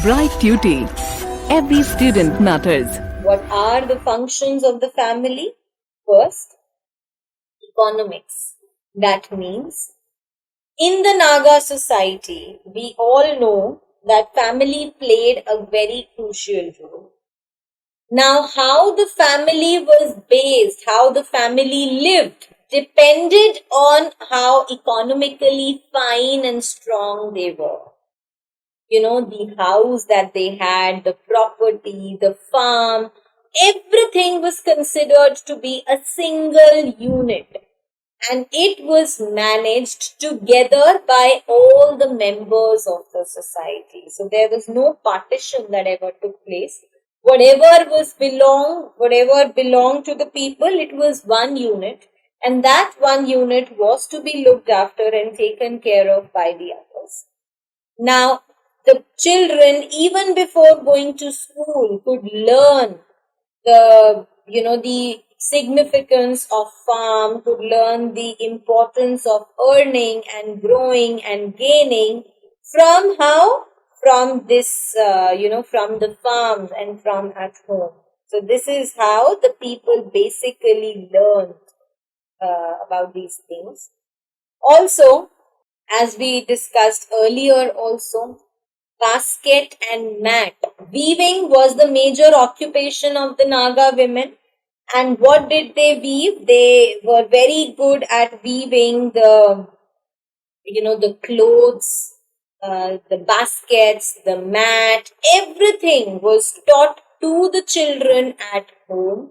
Bright Tuty. Every student matters. What are the functions of the family? First, economics. That means in the Naga society, we all know that family played a very crucial role. Now, how the family was based, how the family lived, depended on how economically fine and strong they were. The house that they had, the property, the farm, everything was considered to be a single unit. And it was managed together by all the members of the society. So there was no partition that ever took place. Whatever belonged to the people, it was one unit. And that one unit was to be looked after and taken care of by the others. Now, the children, even before going to school, could learn the significance of farm, could learn the importance of earning and growing and gaining from how? From this, from the farms and from at home. So this is how the people basically learned about these things. Also, as we discussed earlier also, basket and mat. Weaving was the major occupation of the Naga women. And what did they weave? They were very good at weaving the clothes, the baskets, the mat, everything was taught to the children at home.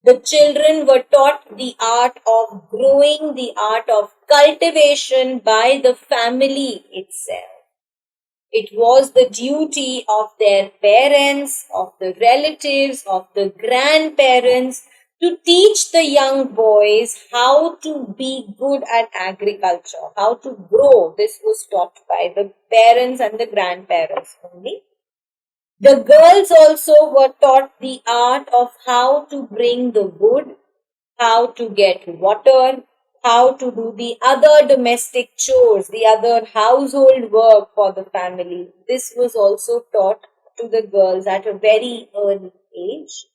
The children were taught the art of growing, the art of cultivation by the family itself. It was the duty of their parents, of the relatives, of the grandparents to teach the young boys how to be good at agriculture, how to grow. This was taught by the parents and the grandparents only. The girls also were taught the art of how to bring the wood, how to get water, how to do the other domestic chores, the other household work for the family. This was also taught to the girls at a very early age.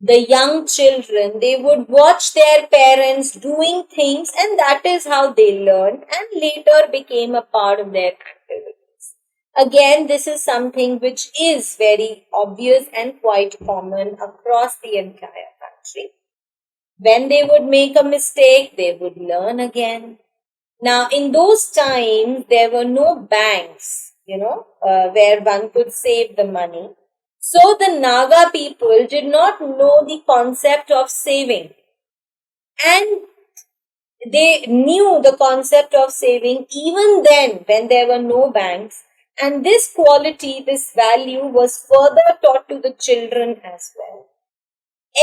The young children, they would watch their parents doing things, and that is how they learned and later became a part of their activities. Again, this is something which is very obvious and quite common across the entire country. When they would make a mistake, they would learn again. Now, in those times, there were no banks, where one could save the money. So the Naga people did not know the concept of saving. And they knew the concept of saving even then when there were no banks. And this quality, this value was further taught to the children as well.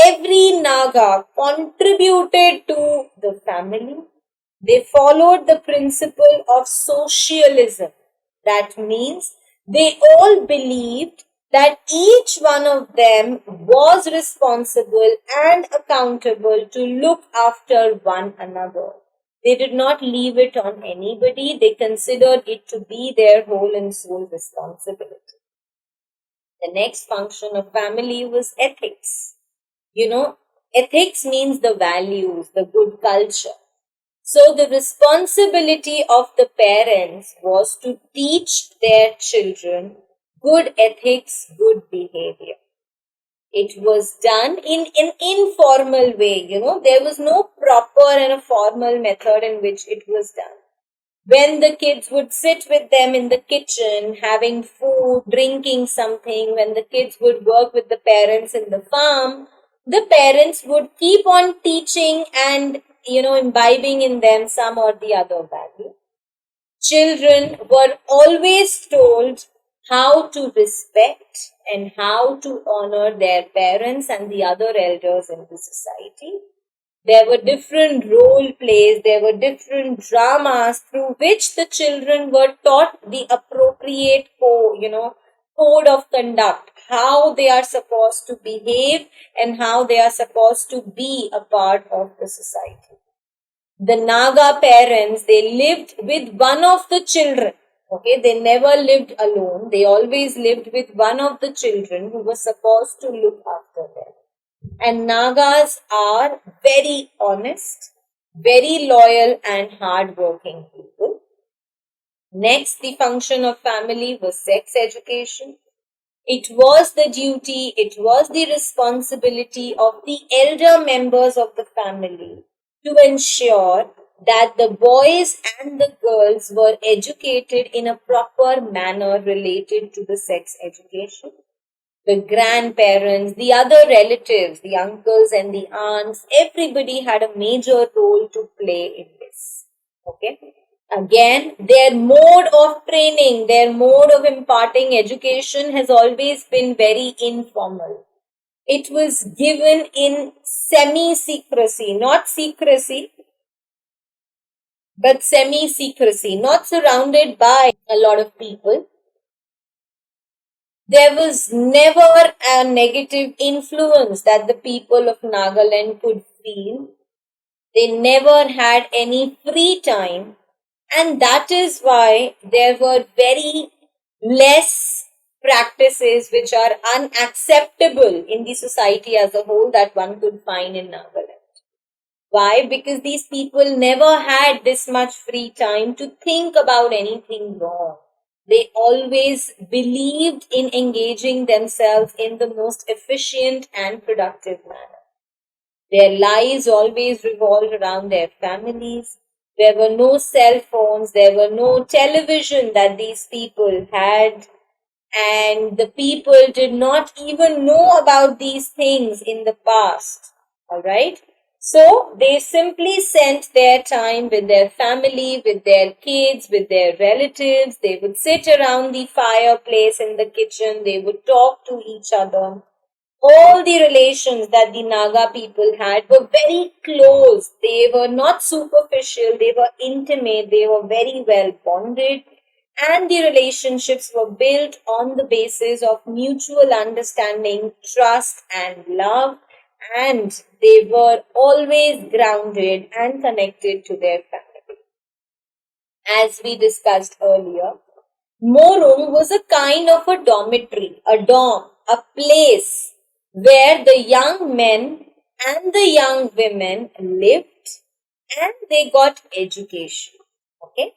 Every Naga contributed to the family. They followed the principle of socialism. That means they all believed that each one of them was responsible and accountable to look after one another. They did not leave it on anybody. They considered it to be their whole and soul responsibility. The next function of family was ethics. Ethics means the values, the good culture. So the responsibility of the parents was to teach their children good ethics, good behavior. It was done in an informal way, there was no proper and a formal method in which it was done. When the kids would sit with them in the kitchen, having food, drinking something, when the kids would work with the parents in the farm, the parents would keep on teaching and, imbibing in them some or the other value. Children were always told how to respect and how to honor their parents and the other elders in the society. There were different role plays, there were different dramas through which the children were taught the appropriate code of conduct, how they are supposed to behave and how they are supposed to be a part of the society. The Naga parents, they lived with one of the children. Okay, they never lived alone. They always lived with one of the children who was supposed to look after them. And Nagas are very honest, very loyal, and hardworking people. Next, the function of family was sex education. It was the duty, it was the responsibility of the elder members of the family to ensure that the boys and the girls were educated in a proper manner related to the sex education. The grandparents, the other relatives, the uncles and the aunts, everybody had a major role to play in this. Okay. Again, their mode of training, their mode of imparting education has always been very informal. It was given in semi-secrecy, not secrecy, but semi-secrecy, not surrounded by a lot of people. There was never a negative influence that the people of Nagaland could feel. They never had any free time. And that is why there were very less practices which are unacceptable in the society as a whole that one could find in Nagaland. Why? Because these people never had this much free time to think about anything wrong. They always believed in engaging themselves in the most efficient and productive manner. Their lives always revolved around their families. There were no cell phones, there were no television that these people had, and the people did not even know about these things in the past. Alright? So they simply spent their time with their family, with their kids, with their relatives. They would sit around the fireplace in the kitchen, they would talk to each other. All the relations that the Naga people had were very close. They were not superficial, they were intimate, they were very well bonded, and the relationships were built on the basis of mutual understanding, trust, and love, and they were always grounded and connected to their family. As we discussed earlier, Morung was a kind of a dormitory, a dorm, a place where the young men and the young women lived and they got education. Okay?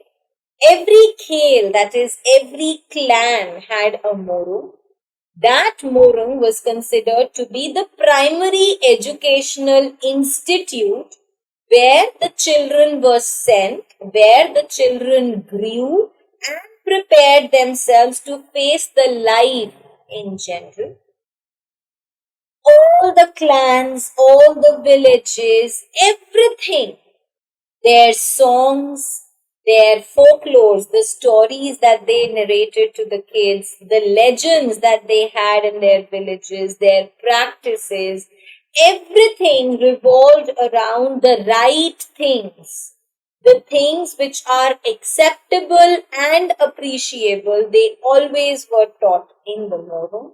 Every khel, that is, every clan had a morung. That morung was considered to be the primary educational institute where the children were sent, where the children grew and prepared themselves to face the life in general. All the clans, all the villages, everything, their songs, their folklores, the stories that they narrated to the kids, the legends that they had in their villages, their practices, everything revolved around the right things. The things which are acceptable and appreciable, they always were taught in the Morung.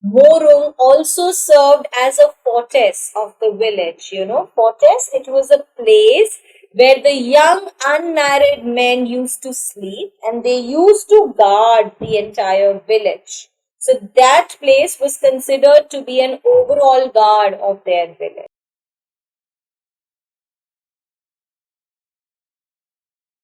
Morung also served as a fortress of the village. Fortress, it was a place where the young unmarried men used to sleep and they used to guard the entire village. So that place was considered to be an overall guard of their village.